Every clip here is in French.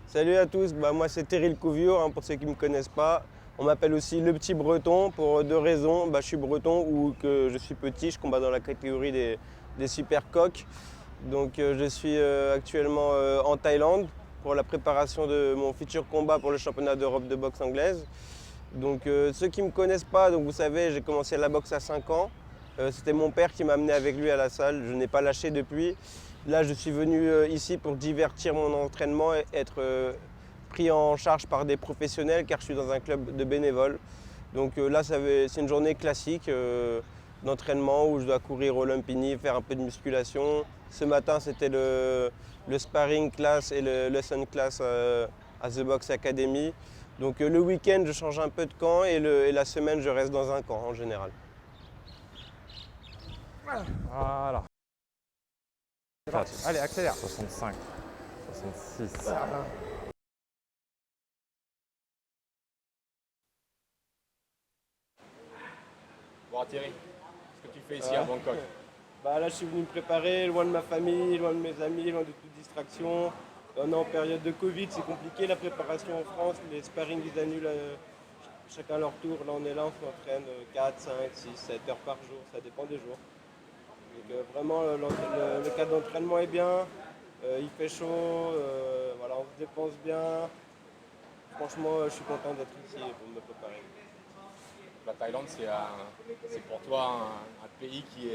Salut à tous, moi c'est Terry Couviot, pour ceux qui ne me connaissent pas. On m'appelle aussi le petit breton pour deux raisons. Je suis breton ou que je suis petit, je combats dans la catégorie des super coqs. Donc je suis actuellement en Thaïlande pour la préparation de mon futur combat pour le championnat d'Europe de boxe anglaise. Donc ceux qui ne me connaissent pas, donc vous savez, j'ai commencé la boxe à 5 ans. C'était mon père qui m'a amené avec lui à la salle, je n'ai pas lâché depuis. Là, je suis venu ici pour divertir mon entraînement et être pris en charge par des professionnels car je suis dans un club de bénévoles. Donc là, c'est une journée classique d'entraînement où je dois courir au Lumpini, faire un peu de musculation. Ce matin, c'était le sparring class et le lesson class à The Box Academy. Donc le week-end, je change un peu de camp et la semaine, je reste dans un camp en général. Voilà. Allez, accélère. 65, 66. Bon Thierry, qu'est-ce que tu fais ici à Bangkok? Là, je suis venu me préparer, loin de ma famille, loin de mes amis, loin de toute distraction. On est en période de Covid, c'est compliqué la préparation en France. Les sparring, ils annulent chacun leur tour. Là, on s'entraîne 4, 5, 6, 7 heures par jour, ça dépend des jours. Donc vraiment, le cadre d'entraînement est bien, il fait chaud, voilà, on se dépense bien. Franchement, je suis content d'être ici pour me préparer. La Thaïlande, c'est pour toi un pays qui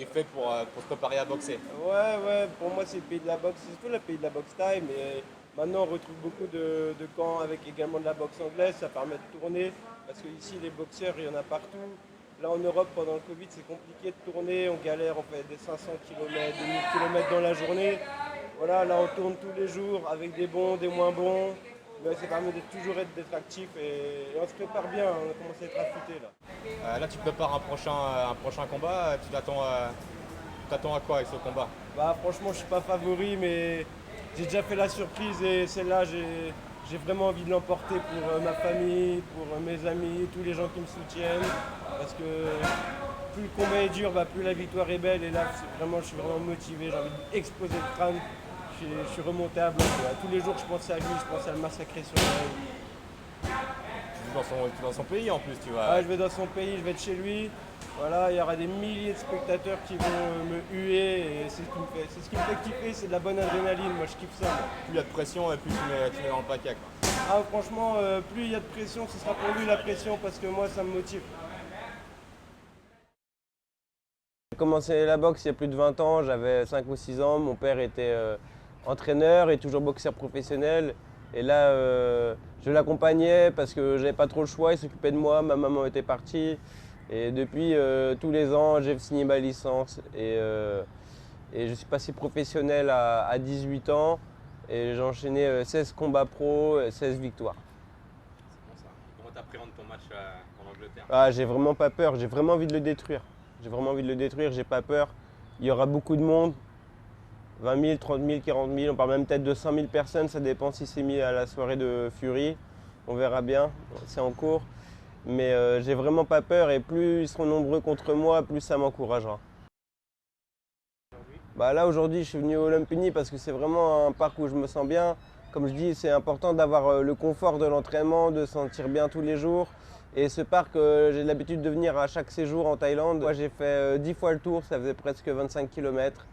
est fait pour se préparer à boxer. Ouais, pour moi c'est le pays de la boxe, c'est surtout le pays de la boxe thaï, mais maintenant on retrouve beaucoup de camps avec également de la boxe anglaise, ça permet de tourner, parce qu'ici les boxeurs il y en a partout. Là en Europe pendant le Covid c'est compliqué de tourner, on galère, on fait des 500 km, des 1000 km dans la journée. Voilà, là on tourne tous les jours avec des bons, des moins bons. Mais ça permet de toujours d'être actif et on se prépare bien, on commence à être affûté là. Là, tu prépares un prochain combat. Tu t'attends à quoi avec ce combat? Franchement, je suis pas favori, mais j'ai déjà fait la surprise et celle-là, j'ai vraiment envie de l'emporter pour ma famille, pour mes amis, tous les gens qui me soutiennent. Parce que plus le combat est dur, plus la victoire est belle. Et là, je suis vraiment motivé, j'ai envie d'exploser le crâne. Je suis remonté à bloc. Tous les jours, je pensais à lui, je pensais à le massacrer sur la rue. Tu es dans son pays en plus, tu vas. Je vais dans son pays, je vais être chez lui. Voilà, il y aura des milliers de spectateurs qui vont me huer et c'est ce qui me fait kiffer, c'est de la bonne adrénaline, moi je kiffe ça. Plus il y a de pression et plus tu mets dans le paquet, quoi. Franchement, plus il y a de pression, ce sera pour lui la pression parce que moi ça me motive. J'ai commencé la boxe il y a plus de 20 ans, j'avais 5 ou 6 ans, mon père était entraîneur et toujours boxeur professionnel. Et là, je l'accompagnais parce que j'avais pas trop le choix, il s'occupait de moi, ma maman était partie. Et depuis, tous les ans, j'ai signé ma licence et je suis passé professionnel à 18 ans et j'ai enchaîné 16 combats pro, 16 victoires. C'est bon ça. Comment t'appréhendes ton match en Angleterre? J'ai vraiment pas peur, j'ai vraiment envie de le détruire. J'ai pas peur. Il y aura beaucoup de monde. 20 000, 30 000, 40 000, on parle même peut-être de 100 000 personnes, ça dépend si c'est mis à la soirée de Fury. On verra bien, c'est en cours. Mais j'ai vraiment pas peur et plus ils seront nombreux contre moi, plus ça m'encouragera. Là aujourd'hui je suis venu au Lumpini parce que c'est vraiment un parc où je me sens bien. Comme je dis, c'est important d'avoir le confort de l'entraînement, de se sentir bien tous les jours. Et ce parc, j'ai l'habitude de venir à chaque séjour en Thaïlande. Moi j'ai fait 10 fois le tour, ça faisait presque 25 km.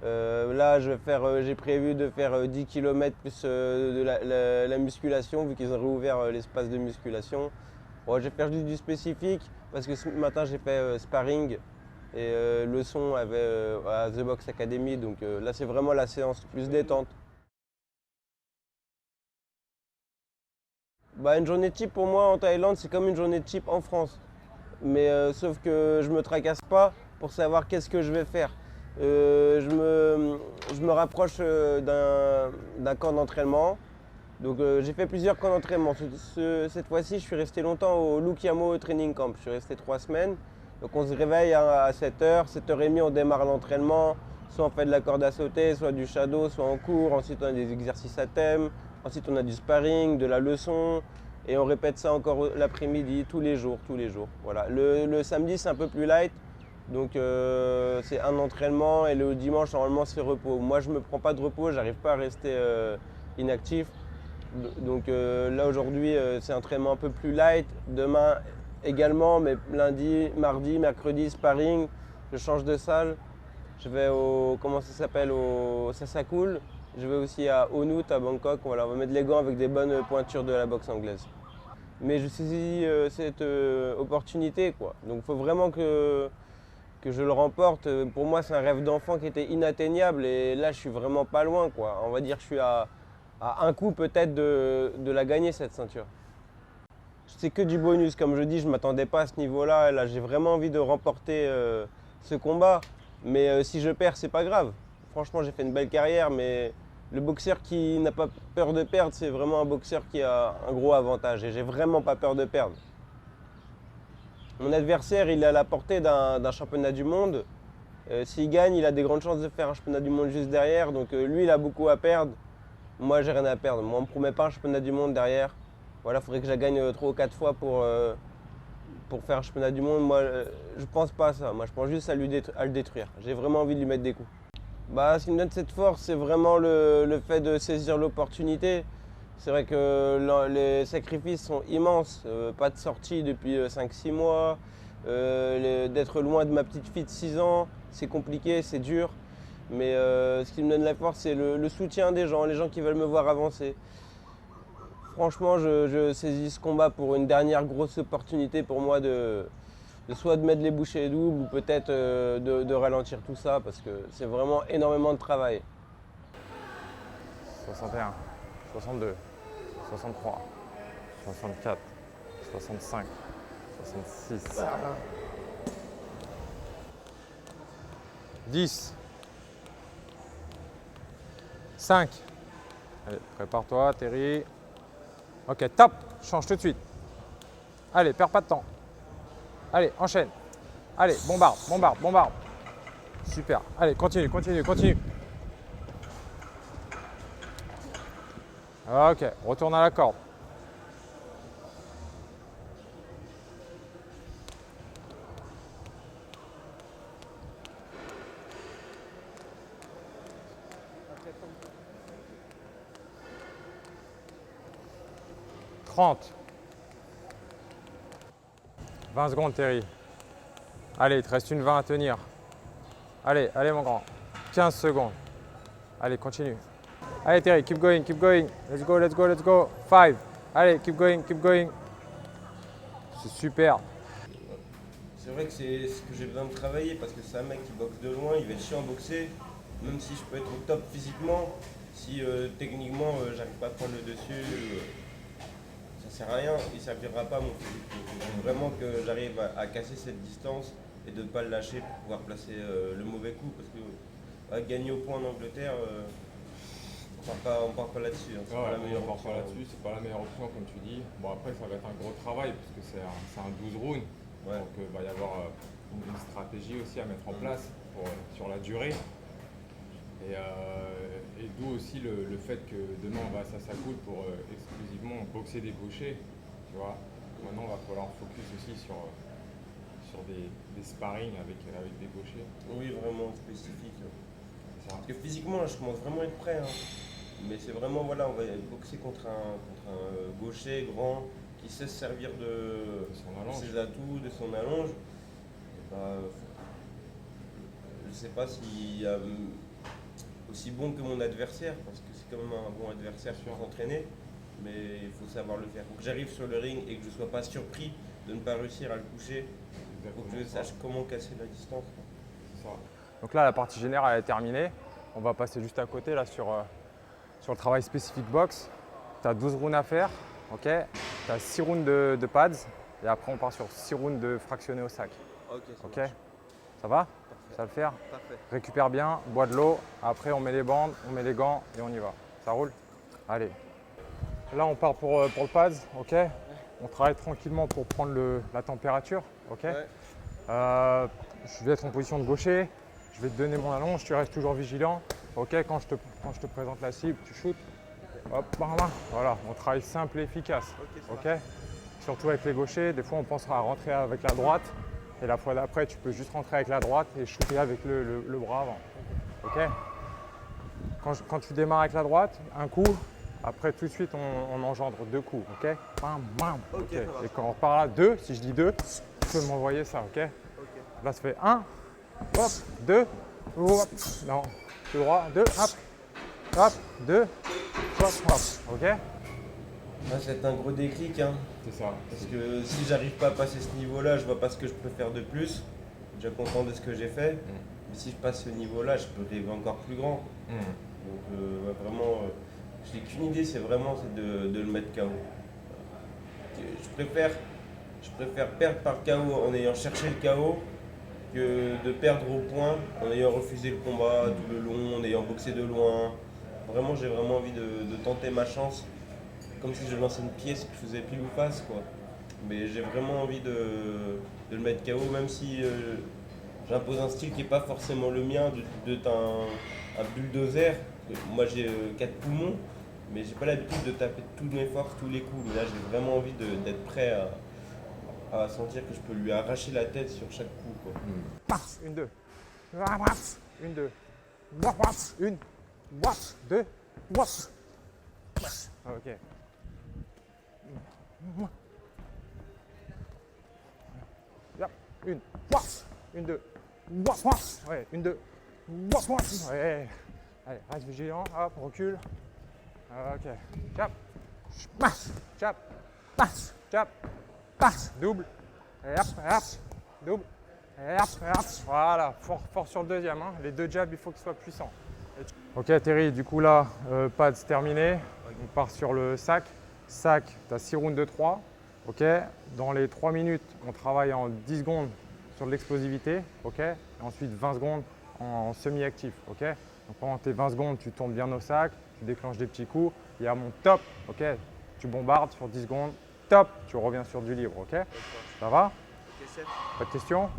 Là, j'ai prévu de faire 10 km plus de la musculation, vu qu'ils ont réouvert l'espace de musculation. Bon, je vais faire juste du spécifique, parce que ce matin, j'ai fait sparring et leçon à The Box Academy. Donc là, c'est vraiment la séance plus détente. Une journée type pour moi en Thaïlande, c'est comme une journée type en France. Mais sauf que je ne me tracasse pas pour savoir qu'est-ce que je vais faire. Je me rapproche d'un camp d'entraînement. Donc j'ai fait plusieurs camps d'entraînement. Cette fois-ci, je suis resté longtemps au Lukiamo Training Camp. Je suis resté 3 semaines. Donc on se réveille à 7h, 7h30, on démarre l'entraînement. Soit on fait de la corde à sauter, soit du shadow, soit en cours. Ensuite on a des exercices à thème. Ensuite on a du sparring, de la leçon. Et on répète ça encore l'après-midi, tous les jours. Voilà. Le samedi c'est un peu plus light. Donc c'est un entraînement et le dimanche normalement c'est repos. Moi je ne me prends pas de repos, j'arrive pas à rester inactif. Donc là aujourd'hui c'est un entraînement un peu plus light. Demain également, mais lundi, mardi, mercredi, sparring. Je change de salle. Je vais au, comment ça s'appelle, au Sasakul. Je vais aussi à Onut à Bangkok. Voilà, on va mettre les gants avec des bonnes pointures de la boxe anglaise. Mais je saisis cette opportunité, quoi. Donc il faut vraiment que je le remporte. Pour moi, c'est un rêve d'enfant qui était inatteignable et là, je suis vraiment pas loin, quoi. On va dire que je suis à un coup peut-être de la gagner, cette ceinture. C'est que du bonus, comme je dis, je ne m'attendais pas à ce niveau-là. Là, j'ai vraiment envie de remporter ce combat. Mais si je perds, c'est pas grave. Franchement, j'ai fait une belle carrière, mais le boxeur qui n'a pas peur de perdre, c'est vraiment un boxeur qui a un gros avantage. Et j'ai vraiment pas peur de perdre. Mon adversaire, il est à la portée d'un championnat du monde. S'il gagne, il a des grandes chances de faire un championnat du monde juste derrière. Donc lui, il a beaucoup à perdre. Moi, j'ai rien à perdre. Moi, on ne me promet pas un championnat du monde derrière. Voilà, il faudrait que je la gagne 3 ou 4 fois pour faire un championnat du monde. Moi, je pense pas à ça. Moi, je pense juste à le détruire. J'ai vraiment envie de lui mettre des coups. Bah, ce qui me donne cette force, c'est vraiment le fait de saisir l'opportunité. C'est vrai que les sacrifices sont immenses. Pas de sortie depuis 5-6 mois. D'être loin de ma petite fille de 6 ans, c'est compliqué, c'est dur. Mais ce qui me donne la force, c'est le soutien des gens, les gens qui veulent me voir avancer. Franchement, je saisis ce combat pour une dernière grosse opportunité pour moi soit de mettre les bouchées doubles ou peut-être de ralentir tout ça parce que c'est vraiment énormément de travail. 61, 62, 63, 64, 65, 66, 10, 5. Allez, prépare-toi, Terry. Ok, top, change tout de suite. Allez, perds pas de temps. Allez, enchaîne. Allez, bombarde, bombarde, bombarde. Super. Allez, continue, continue, continue. Ok, retourne à la corde. « 30. 20 secondes, Terry. Allez, il te reste une 20 à tenir. Allez, allez, mon grand. 15 secondes. Allez, continue. Allez, Terry, keep going, keep going. Let's go, let's go, let's go. 5. Allez, keep going, keep going. C'est super. C'est vrai que c'est ce que j'ai besoin de travailler parce que c'est un mec qui boxe de loin, il va être chiant à boxer. Même si je peux être au top physiquement, si techniquement j'arrive pas à prendre le dessus, ça sert à rien, il servira pas mon physique. Il faut vraiment que j'arrive à casser cette distance et de ne pas le lâcher pour pouvoir placer le mauvais coup parce que gagner au point en Angleterre, on part pas là-dessus. Hein. C'est pas la meilleure option là-dessus, c'est pas la meilleure option comme tu dis. Bon après ça va être un gros travail parce que c'est un 12 rounds. Ouais. Donc il va y avoir une stratégie aussi à mettre en place sur la durée. Et d'où aussi le fait que demain on va à Sasakul pour exclusivement boxer des gauchers. Tu vois. Maintenant il va falloir focus aussi sur des sparring avec des gauchers. Oui, vraiment spécifique. Parce que physiquement, là, je commence vraiment à être prêt. Hein. Mais c'est vraiment, voilà, on va boxer contre un gaucher grand qui sait se servir de ses atouts, de son allonge. Et bah, je ne sais pas s'il y a aussi bon que mon adversaire, parce que c'est quand même un bon adversaire pour s'entraîner, mais il faut savoir le faire. Il faut que j'arrive sur le ring et que je ne sois pas surpris de ne pas réussir à le coucher. Il faut que je sache comment casser la distance. Ça. Donc là, la partie générale est terminée. On va passer juste à côté là, sur le travail spécifique boxe. Tu as 12 rounds à faire. Okay. Tu as 6 rounds de pads. Et après, on part sur 6 rounds de fractionnés au sac. Ok, ça va? Parfait. Ça va le faire? Parfait. Récupère bien, bois de l'eau. Après, on met les bandes, on met les gants et on y va. Ça roule? Allez. Là, on part pour le pads. Ok. On travaille tranquillement pour prendre la température. Ok. Ouais. Je vais être en position de gaucher. Je vais te donner mon allonge, tu restes toujours vigilant. Ok, quand je te présente la cible, tu shootes. Hop, par là. Voilà, on travaille simple et efficace. Ok. Surtout avec les gauchers, des fois on pensera à rentrer avec la droite. Et la fois d'après, tu peux juste rentrer avec la droite et shooter avec le bras avant. Ok. Quand tu démarres avec la droite, un coup, Après, tout de suite, on engendre 2 coups, ok? Bam, bam. Ok, Ok. ça va. Et quand on repart là, 2, si je dis 2, tu peux m'envoyer ça, ok? Ok. Là, ça fait 1, hop, 2, hop, non, tout droit, 2, hop, 2, hop, ok? Là, c'est un gros déclic, hein. C'est ça. Parce que si j'arrive pas à passer ce niveau-là, je vois pas ce que je peux faire de plus. Je suis déjà content de ce que j'ai fait. Mais si je passe ce niveau-là, je peux rêver encore plus grand. Donc ouais, vraiment, je n'ai qu'une idée, c'est de le mettre KO. Je préfère perdre par KO en ayant cherché le KO que de perdre au point en ayant refusé le combat tout le long, en ayant boxé de loin. Vraiment, j'ai vraiment envie de tenter ma chance, comme si je lançais une pièce que je faisais pile ou face, quoi. Mais j'ai vraiment envie de le mettre KO, même si j'impose un style qui n'est pas forcément le mien, d'être un bulldozer. Moi j'ai 4 poumons, mais j'ai pas l'habitude de taper tous mes forces, tous les coups. Mais là j'ai vraiment envie d'être prêt à sentir que je peux lui arracher la tête sur chaque coup, quoi. Passe, 1, 2, 1, 2, 1, 2, ok. Yep. 1, 2, ouais, 1, 2, ouais. Allez, reste vigilant, hop, recule. Ok, chap, chap, chap, double, et hop, double, et hop, voilà, fort sur le deuxième, hein. Les 2 jabs, il faut qu'ils soient puissants. Ok Terry, du coup là, pads terminé, on part sur le sac. Sac, tu as 6 rounds de 3, ok. Dans les 3 minutes, on travaille en 10 secondes sur de l'explosivité, ok. Et ensuite 20 secondes en semi-actif, ok. Donc pendant tes 20 secondes, tu tournes bien au sac, tu déclenches des petits coups. Il y a mon top, ok. Tu bombardes sur 10 secondes, top, tu reviens sur du libre, ok. Ça va? Ok, 7. Pas de questions?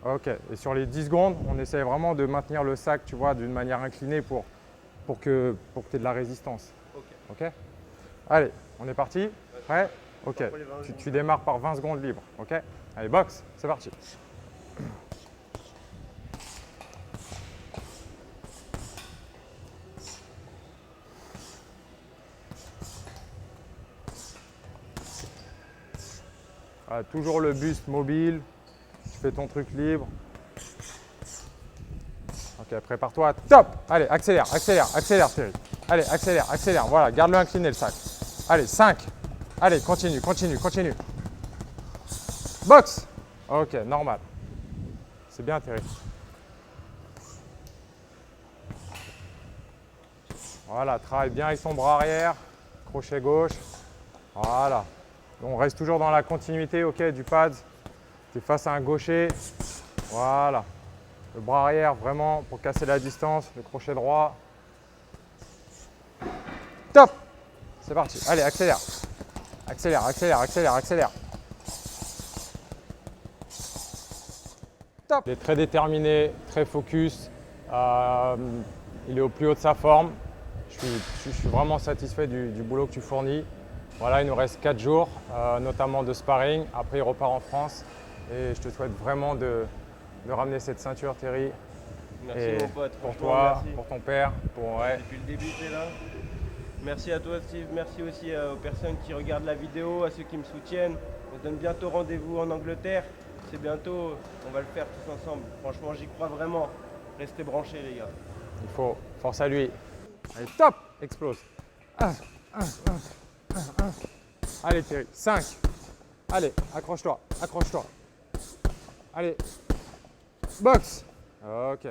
Ok. Et sur les 10 secondes, on essaie vraiment de maintenir le sac, tu vois, d'une manière inclinée pour que tu aies de la résistance. Ok. Ok. Allez, on est parti? Prêt? Ok. Pour les 20 secondes. Tu démarres par 20 secondes libre, ok. Allez, boxe, c'est parti. Voilà, toujours le buste mobile, tu fais ton truc libre. Ok, prépare-toi, top! Allez, accélère, Thierry. Allez, accélère, voilà, garde-le incliné le sac. Allez, 5. Allez, continue. Boxe! Ok, normal. C'est bien, Thierry. Voilà, travaille bien avec son bras arrière, crochet gauche. Voilà. On reste toujours dans la continuité, ok, du pad. Tu es face à un gaucher. Voilà. Le bras arrière, vraiment, pour casser la distance. Le crochet droit. Top! C'est parti. Allez, accélère. Top! Il est très déterminé, très focus. Il est au plus haut de sa forme. Je suis vraiment satisfait du boulot que tu fournis. Voilà, il nous reste 4 jours, notamment de sparring. Après, il repart en France. Et je te souhaite vraiment de ramener cette ceinture, Terry. Merci Et mon pote. pour Franchement, toi, merci. pour ton père, ouais. Depuis le début, tu es là. Merci à toi, Steve. Merci aussi aux personnes qui regardent la vidéo, à ceux qui me soutiennent. On se donne bientôt rendez-vous en Angleterre. C'est bientôt, on va le faire tous ensemble. Franchement, j'y crois vraiment. Restez branchés, les gars. Il faut, force à lui. Allez, top, explose. Allez, Thierry, 5. Allez, accroche-toi. Allez, boxe. Ok.